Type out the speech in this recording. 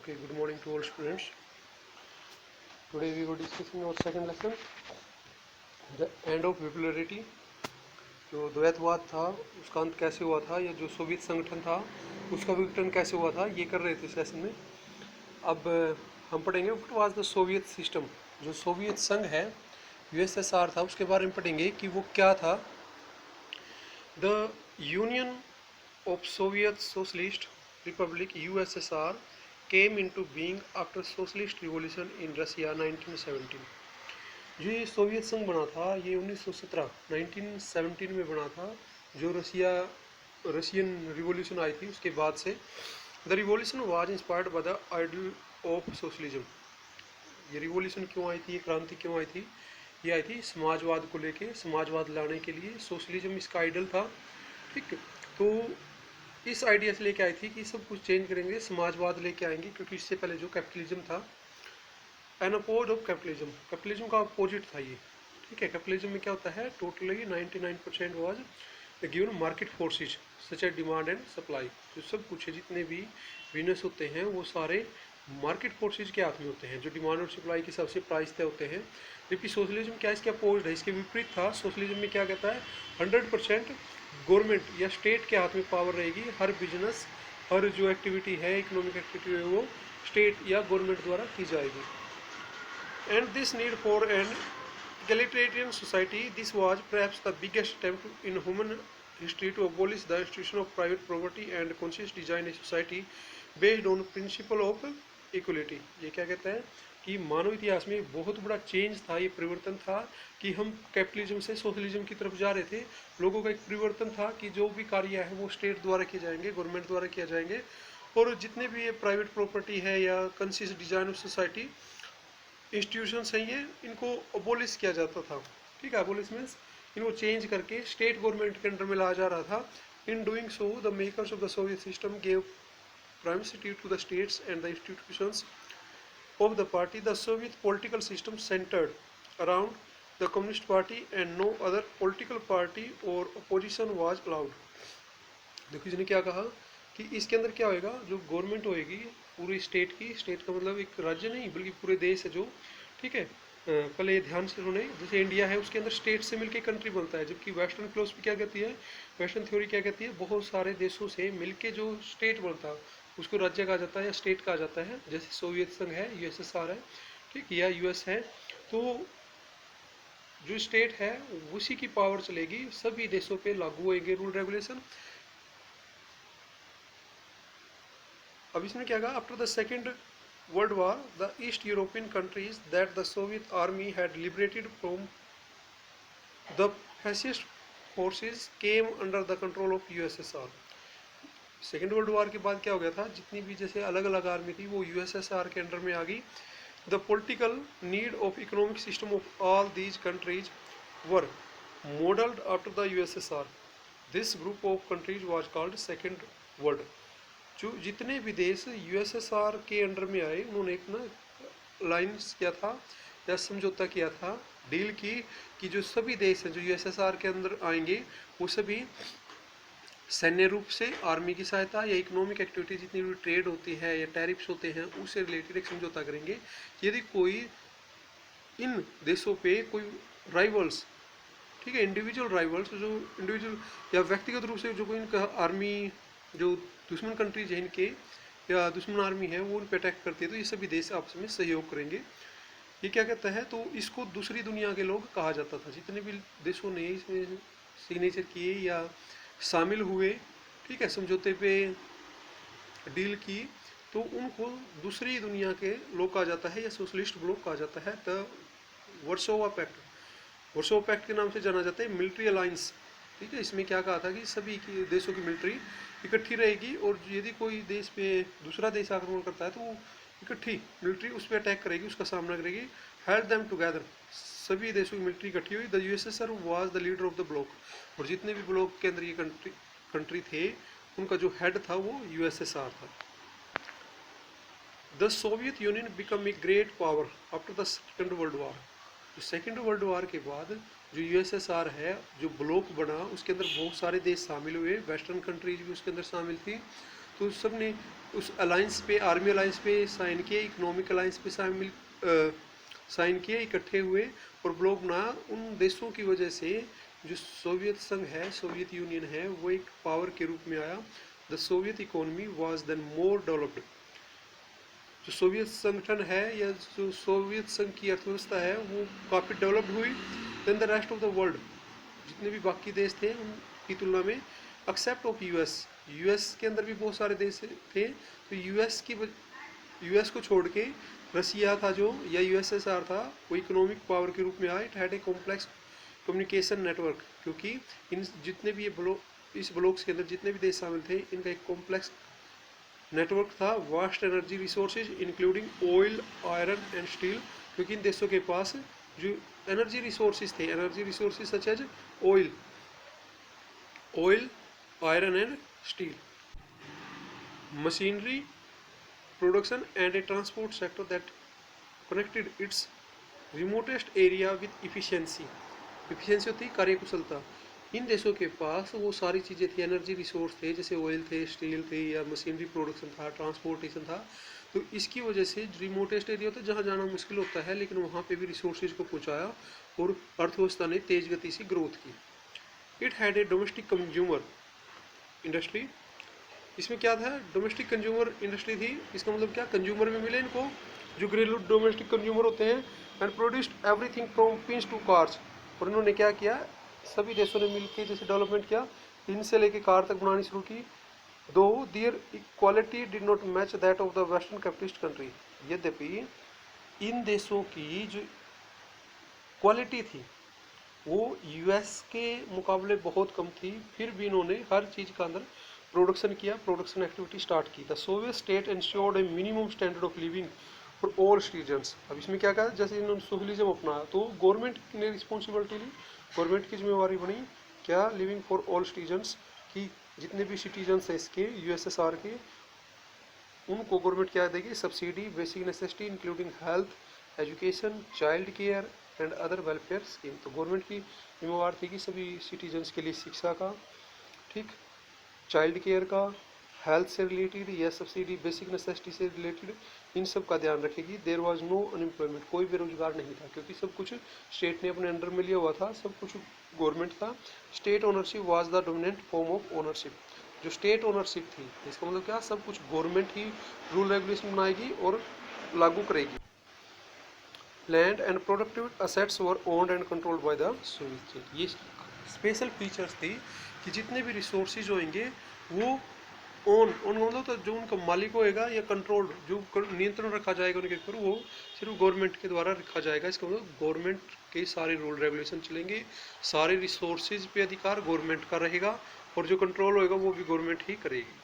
Okay, good morning to all students. Today we were discussing our second lesson, the end of bipolarity. जो द्वैतवाद था उसका अंत कैसे हुआ था, या जो सोवियत संगठन था उसका विघटन कैसे हुआ था, ये कर रहे थे इस लेसन में। अब हम पढ़ेंगे what was the Soviet system. जो सोवियत संघ है, यूएसएसआर था, उसके बारे में पढ़ेंगे कि वो क्या था। The union of Soviet Socialist Republic USSR came into being after Socialist Revolution in Russia 1917। जो ये सोवियत संघ बना था ये 1917 में बना था, जो रशियन रिवॉल्यूशन आई थी उसके बाद से। The revolution was inspired by the ideal of socialism. ये रिवॉल्यूशन क्यों आई थी, ये क्रांति क्यों आई थी? ये आई थी समाजवाद को लेके, समाजवाद लाने के लिए। सोशलिज्म इसका आइडल था, ठीक। तो इस आइडिया से लेके आई थी कि सब कुछ चेंज करेंगे, समाजवाद लेके आएंगे, क्योंकि इससे पहले जो कैपिटलिज्म था, an oppose of capitalism, capitalism का अपोजिट था ये, ठीक है। कैपिटलिज्म में क्या होता है, totally 99% was given market forces such a demand and supply. जो सब कुछ है, जितने भी बिजनेस होते हैं वो सारे मार्केट फोर्सेज के हाथ में होते हैं, जो डिमांड और सप्लाई के हिसाब से प्राइस तय होते हैं। जबकि सोशलिज्म क्या इसके अपोज है, इसके विपरीत था। सोशलिज्म में क्या कहता है, 100% गवर्नमेंट या स्टेट के हाथ में पावर रहेगी। हर बिजनेस, हर जो एक्टिविटी है, इकोनॉमिक एक्टिविटी है, वो स्टेट या गवर्नमेंट द्वारा की जाएगी। And this need for an egalitarian society, this was perhaps the biggest attempt in human history to abolish the institution of private property and conscious design a society based on principle of equality। ये क्या कहता है कि मानव इतिहास में बहुत बड़ा change था, ये परिवर्तन था कि हम कैपिटलिज्म से सोशलिज्म की तरफ जा रहे थे। लोगों का एक परिवर्तन था कि जो भी कार्य है वो स्टेट द्वारा किए जाएंगे, गवर्नमेंट द्वारा किए जाएंगे, और जितने भी ये प्राइवेट प्रॉपर्टी है या conscious design of society institutions हैं, ये इनको अबोलिश किया जाता था, ठीक है। अबोलिश मीन्स इनको चेंज करके स्टेट गवर्नमेंट के अंडर में लाया जा रहा था। In doing so the makers of the Soviet system gave primacy to the states and the institutions of the party. The Soviet political system centered around the Communist Party and no other political party or opposition was allowed। देखो इसने क्या कहा कि इसके अंदर क्या होएगा, जो गवर्नमेंट होएगी पूरी स्टेट की, स्टेट का मतलब एक राज्य नहीं बल्कि पूरे देश है जो, ठीक है। पहले ये ध्यान से सुने, जैसे इंडिया है उसके अंदर स्टेट से मिलके कंट्री बनता है, जबकि वेस्टर्न फिलोसफी क्या कहती है, वेस्टर्न थ्योरी क्या कहती है, बहुत सारे देशों से मिलके जो स्टेट बनता है उसको राज्य कहा जाता है या स्टेट कहा जाता है। जैसे सोवियत संघ है, यूएसएसआर है, ठीक, या यूएस है। तो जो स्टेट है उसी की पावर चलेगी, सभी देशों पे लागू होंगे रूल रेगुलेशन। अब इसमें क्या कहा, after the second world war the east European countries that the Soviet army had liberated from the fascist forces came under the control of USSR. Second world war के बाद क्या हो गया था, जितनी भी जैसे अलग अलग आर्मी थी वो यूएसएसआर के अंडर में आ गई। The political need of economic system of all these countries were modelled after the USSR. This group of countries was called second world. जो जितने भी देश यूएसएसआर के अंडर में आए उन्होंने एक ना अलायंस किया था या समझौता किया था, डील की कि जो सभी देश हैं जो यूएसएसआर के अंदर आएंगे वो सभी सैन्य रूप से आर्मी की सहायता या इकोनॉमिक एक्टिविटी जितनी भी ट्रेड होती है या टैरिफ्स होते हैं उससे रिलेटेड एक समझौता करेंगे। यदि कोई इन देशों पे कोई राइवल्स, ठीक है, इंडिविजुअल राइवल्स, जो इंडिविजुअल या व्यक्तिगत रूप से जो कोई इनका आर्मी, जो दुश्मन कंट्रीज है इनके या दुश्मन आर्मी है वो उन पर अटैक करती है, तो ये सभी देश आपस में सहयोग करेंगे। ये क्या कहता है, तो इसको दूसरी दुनिया के लोग कहा जाता था। जितने भी देशों ने इसमें सिग्नेचर किए या शामिल हुए, ठीक है, समझौते पे डील की, तो उनको दूसरी दुनिया के लोग कहा जाता है या सोशलिस्ट ब्लॉक कहा जाता है। The Warsaw pact, Warsaw pact के नाम से जाना जाता है। मिलिट्री अलायंस, ठीक है, इसमें क्या कहा था कि सभी की देशों की मिलिट्री इकट्ठी रहेगी और यदि कोई देश पे दूसरा देश आक्रमण करता है तो वो इकट्ठी मिलिट्री उस पर अटैक करेगी, उसका सामना करेगी। हेल्ड देम टुगेदर, सभी देशों की मिलिट्री इकट्ठी हुई। The USSR was the leader of the block, और जितने भी ब्लॉक के अंदर ये कंट्री थे उनका जो हेड था वो यूएसएसआर था। The Soviet union become a great power after the second world war. तो सेकेंड वर्ल्ड वॉर के बाद जो यूएसएसआर है, जो ब्लॉक बना, उसके अंदर बहुत सारे देश शामिल हुए, वेस्टर्न कंट्रीज भी उसके अंदर शामिल थी। तो सब ने उस अलायंस पे, आर्मी अलायंस पे साइन किए, इकोनॉमिक अलायंस पे साइन किए, इकट्ठे हुए और ब्लॉक बनाया। उन देशों की वजह से जो सोवियत संघ है, सोवियत यूनियन है, वो एक पावर के रूप में आया। The Soviet economy was then more developed. जो सोवियत संगठन है या जो सोवियत संघ की अर्थव्यवस्था है वो काफ़ी डेवलप्ड हुई than the rest of the world, जितने भी बाकी देश थे उनकी तुलना में, एक्सेप्ट ऑफ यूएस। यूएस के अंदर भी बहुत सारे देश थे, तो यूएस को छोड़ के रसिया था जो, या यूएसएसआर था, वो इकोनॉमिक पावर के रूप में आया। It had a complex communication network, क्योंकि इन जितने भी इस ब्लॉक्स के अंदर जितने भी देश शामिल थे, इनका एक कॉम्प्लेक्स नेटवर्क था। Vast energy resources including oil, iron and steel, क्योंकि इन देशों के पास जो एनर्जी रिसोर्सेज थे, energy resources such as oil, iron and steel, machinery production and a transport sector that connected its remotest area with efficiency। efficiency होती है कार्यकुशलता। इन देशों के पास वो सारी चीज़ें थी, एनर्जी रिसोर्स थे, जैसे ऑयल थे, स्टील थे, या मशीनरी प्रोडक्शन था, ट्रांसपोर्टेशन था। तो इसकी वजह से रिमोटेस्ट एरिया होता है जहाँ जाना मुश्किल होता है, लेकिन वहाँ पे भी रिसोर्सेज को पहुँचाया और अर्थव्यवस्था ने तेज गति से ग्रोथ की। It had a domestic consumer industry. इसमें क्या था, डोमेस्टिक कंज्यूमर इंडस्ट्री थी। इसका मतलब क्या, कंज्यूमर में मिले इनको जो घरेलू डोमेस्टिक कंज्यूमर होते हैं। And produced everything from pins to cars. और इन्होंने क्या किया, सभी देशों ने मिलकर जैसे डेवलपमेंट किया, पिन से लेके कार तक बनानी शुरू की। दो there quality did not match that of the western capitalist country. यद्यपि इन देशों की जो क्वालिटी थी वो यूएस के मुकाबले बहुत कम थी, फिर भी इन्होंने हर चीज़ का अंदर प्रोडक्शन किया, प्रोडक्शन एक्टिविटी स्टार्ट की। The Soviet state insured A minimum standard of living for all citizens. अब इसमें क्या कहा, जैसे इन्होंने सोशलिज्म अपनाया तो गवर्नमेंट ने रिस्पॉन्सिबिलिटी ली, गवर्नमेंट की जिम्मेवारी बनी क्या, लिविंग फॉर ऑल सिटीजन्स, की जितने भी सिटीजन्स हैं इसके यूएसएसआर के, उनको गवर्नमेंट क्या देगी, subsidy, basic necessity including health, education, child care and other welfare scheme. तो गवर्नमेंट की जिम्मेवार थी कि सभी सिटीजन्स के लिए शिक्षा का, ठीक, चाइल्ड केयर का, हेल्थ से रिलेटेड या सब्सिडी, बेसिक नेसेसिटी से रिलेटेड, इन सब का ध्यान रखेगी। देयर वाज नो अनएम्प्लॉयमेंट, कोई बेरोजगार नहीं था, क्योंकि सब कुछ स्टेट ने अपने अंडर में लिया हुआ था, सब कुछ गवर्नमेंट था। State ownership was the dominant form of ownership. जो स्टेट ओनरशिप थी, इसका मतलब क्या, सब कुछ गवर्नमेंट ही रूल रेगुलेशन बनाएगी और लागू करेगी। Land and productive assets were owned and controlled by the Soviet state. ये स्पेशल फीचर्स थी कि जितने भी रिसोर्सेज होंगे वो ओन मतलब तो जो उनका मालिक होएगा या कंट्रोल्ड, जो नियंत्रण रखा जाएगा उनके ऊपर, वो सिर्फ गवर्नमेंट के द्वारा रखा जाएगा। इसका मतलब गवर्नमेंट के सारे रूल रेगुलेशन चलेंगे, सारे रिसोर्सेज पे अधिकार गवर्नमेंट का रहेगा और जो कंट्रोल होएगा वो भी गवर्नमेंट ही करेगी।